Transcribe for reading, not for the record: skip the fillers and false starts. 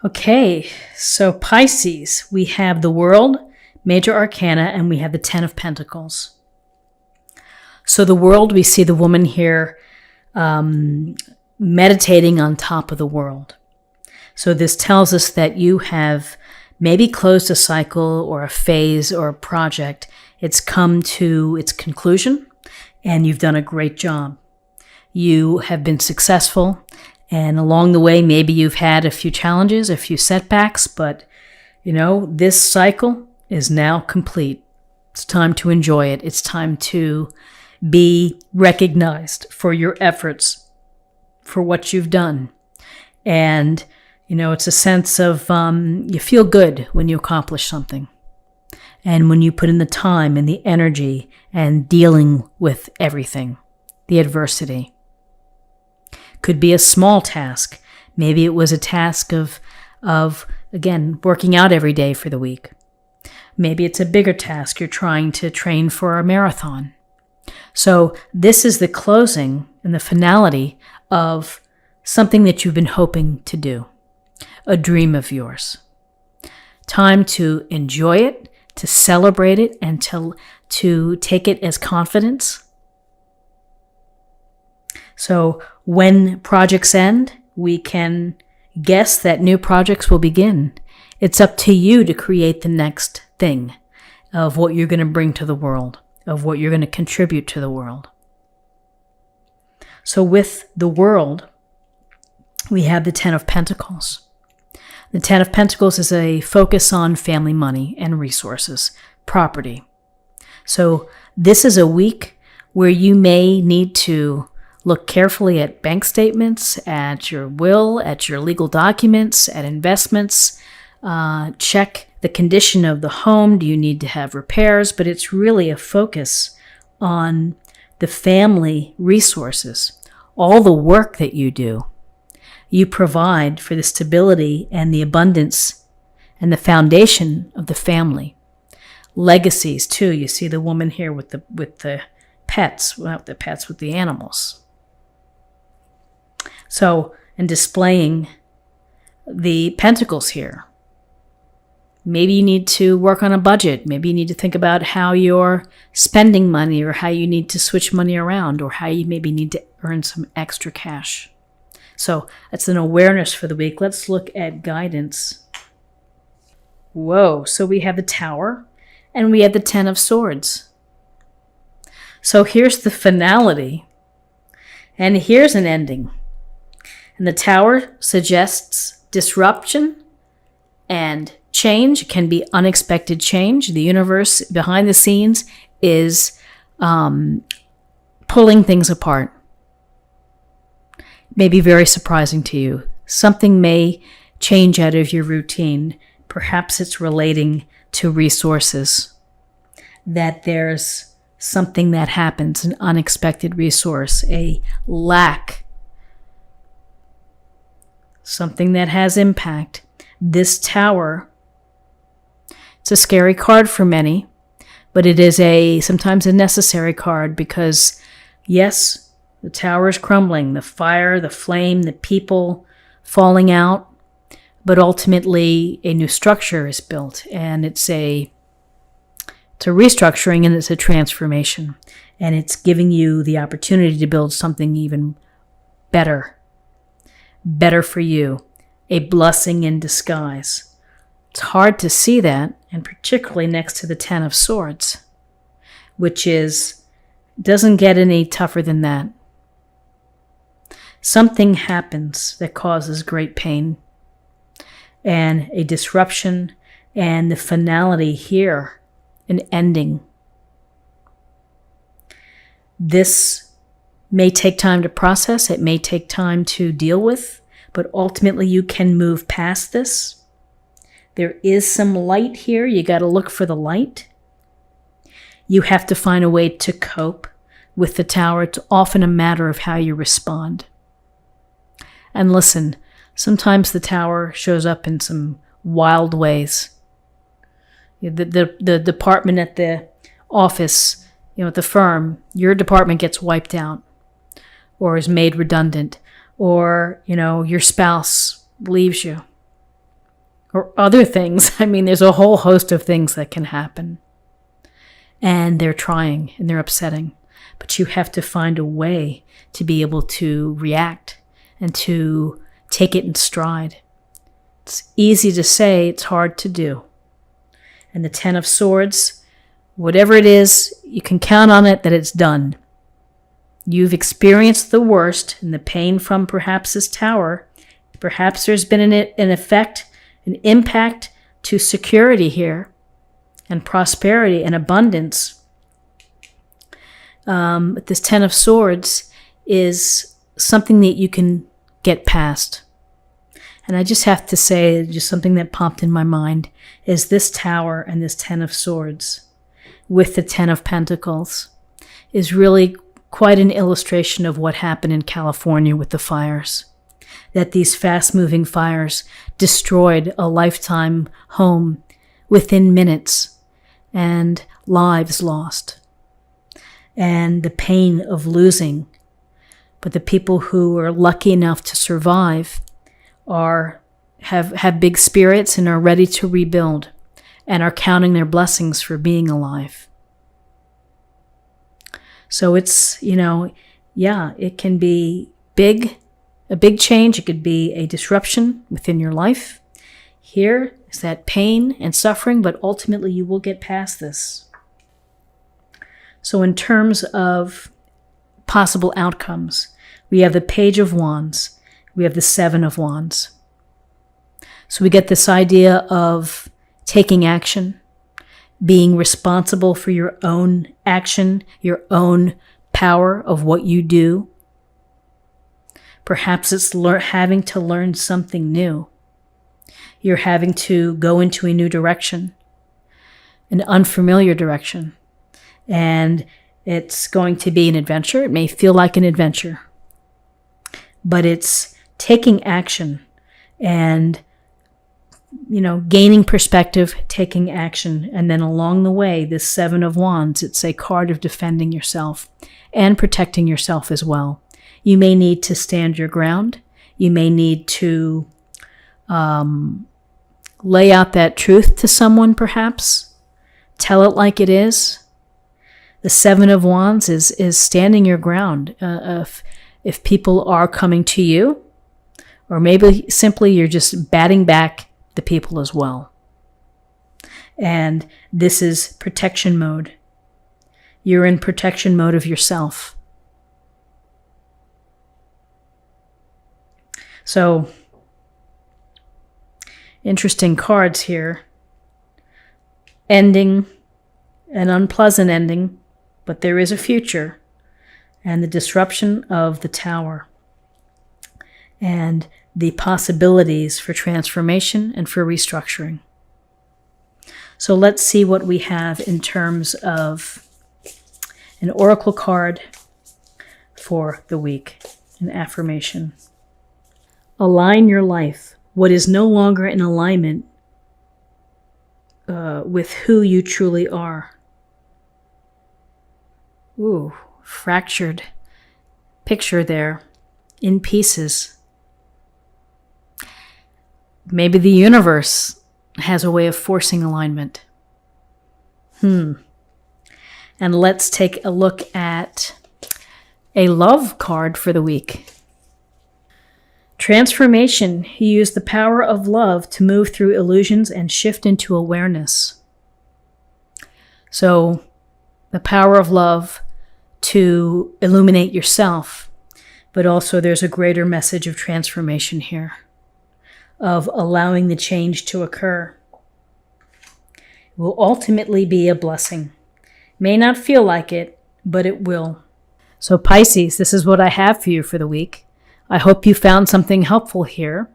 Okay, so Pisces, we have the World, Major Arcana, and we have the Ten of Pentacles. So the World, we see the woman here meditating on top of the world. So this tells us that you have maybe closed a cycle or a phase or a project. It's come to its conclusion, and you've done a great job. You have been successful, and along the way, maybe you've had a few challenges, a few setbacks, but this cycle is now complete. It's time to enjoy it. It's time to be recognized for your efforts, for what you've done. And, it's a sense of you feel good when you accomplish something. And when you put in the time and the energy and dealing with everything, the adversity. Could be a small task. Maybe it was a task of again, working out every day for the week. Maybe it's a bigger task. You're trying to train for a marathon. So this is the closing and the finality of something that you've been hoping to do, a dream of yours. Time to enjoy it, to celebrate it, and to take it as confidence. So when projects end, we can guess that new projects will begin. It's up to you to create the next thing of what you're going to bring to the world, of what you're going to contribute to the world. So with the World, we have the Ten of Pentacles. The Ten of Pentacles is a focus on family money and resources, property. So this is a week where you may need to look carefully at bank statements, at your will, at your legal documents, at investments. Check the condition of the home. Do you need to have repairs? But it's really a focus on the family resources, all the work that you do. You provide for the stability and the abundance and the foundation of the family. Legacies too. You see the woman here with the pets, well, the pets with the animals. So, and displaying the pentacles here. Maybe you need to work on a budget. Maybe you need to think about how you're spending money, or how you need to switch money around, or how you maybe need to earn some extra cash. So that's an awareness for the week. Let's look at guidance. Whoa, so we have the Tower and we have the Ten of Swords. So here's the finality and here's an ending. And the Tower suggests disruption and change. It can be unexpected change. The universe behind the scenes is pulling things apart. May be very surprising to you. Something may change out of your routine. Perhaps it's relating to resources. That there's something that happens, an unexpected resource, a lack, something that has impact. This Tower, it's a scary card for many, but it is sometimes a necessary card because, yes, the Tower is crumbling, the fire, the flame, the people falling out, but ultimately a new structure is built, and it's a restructuring and it's a transformation, and it's giving you the opportunity to build something even better for you, a blessing in disguise. It's hard to see that, and particularly next to the Ten of Swords, which doesn't get any tougher than that. Something happens that causes great pain and a disruption, and the finality here, an ending. This may take time to process. It may take time to deal with, but ultimately you can move past this. There is some light here. You got to look for the light. You have to find a way to cope with the Tower. It's often a matter of how you respond. And listen, sometimes the Tower shows up in some wild ways. The department at the office, at the firm, your department gets wiped out or is made redundant, or, your spouse leaves you. or other things. I mean, there's a whole host of things that can happen. And they're trying and they're upsetting. But you have to find a way to be able to react and to take it in stride. It's easy to say, it's hard to do. And the Ten of Swords, whatever it is, you can count on it that it's done. You've experienced the worst and the pain from perhaps this tower. Perhaps there's been an effect, an impact to security here and prosperity and abundance. This Ten of Swords is something that you can get past. And I just have to say, just something that popped in my mind, is this tower and this Ten of Swords with the Ten of Pentacles is really quite an illustration of what happened in California with the fires. That these fast-moving fires destroyed a lifetime home within minutes and lives lost. And the pain of losing. But the people who are lucky enough to survive have big spirits and are ready to rebuild and are counting their blessings for being alive. So it's, it can be a big change. It could be a disruption within your life. Here is that pain and suffering, but ultimately you will get past this. So in terms of possible outcomes, we have the Page of Wands. We have the Seven of Wands. So we get this idea of taking action, being responsible for your own action, your own power of what you do. Perhaps it's having to learn something new. You're having to go into a new direction, an unfamiliar direction. And it's going to be an adventure. It may feel like an adventure. But it's taking action and gaining perspective, taking action. And then along the way, this Seven of Wands, it's a card of defending yourself and protecting yourself as well. You may need to stand your ground. You may need to lay out that truth to someone, perhaps. Tell it like it is. The Seven of Wands is standing your ground. If people are coming to you, or maybe simply you're just batting back the people as well. And this is protection mode. You're in protection mode of yourself. So, interesting cards here. Ending, an unpleasant ending, but there is a future. And the disruption of the tower. And the possibilities for transformation and for restructuring. So let's see what we have in terms of an oracle card for the week, an affirmation. Align your life. What is no longer in alignment with who you truly are. Ooh, fractured picture there, in pieces. Maybe the universe has a way of forcing alignment. And let's take a look at a love card for the week. Transformation. You use the power of love to move through illusions and shift into awareness. So, the power of love to illuminate yourself, but also there's a greater message of transformation here, of allowing the change to occur. It will ultimately be a blessing. May not feel like it, but it will. So Pisces, this is what I have for you for the week. I hope you found something helpful here.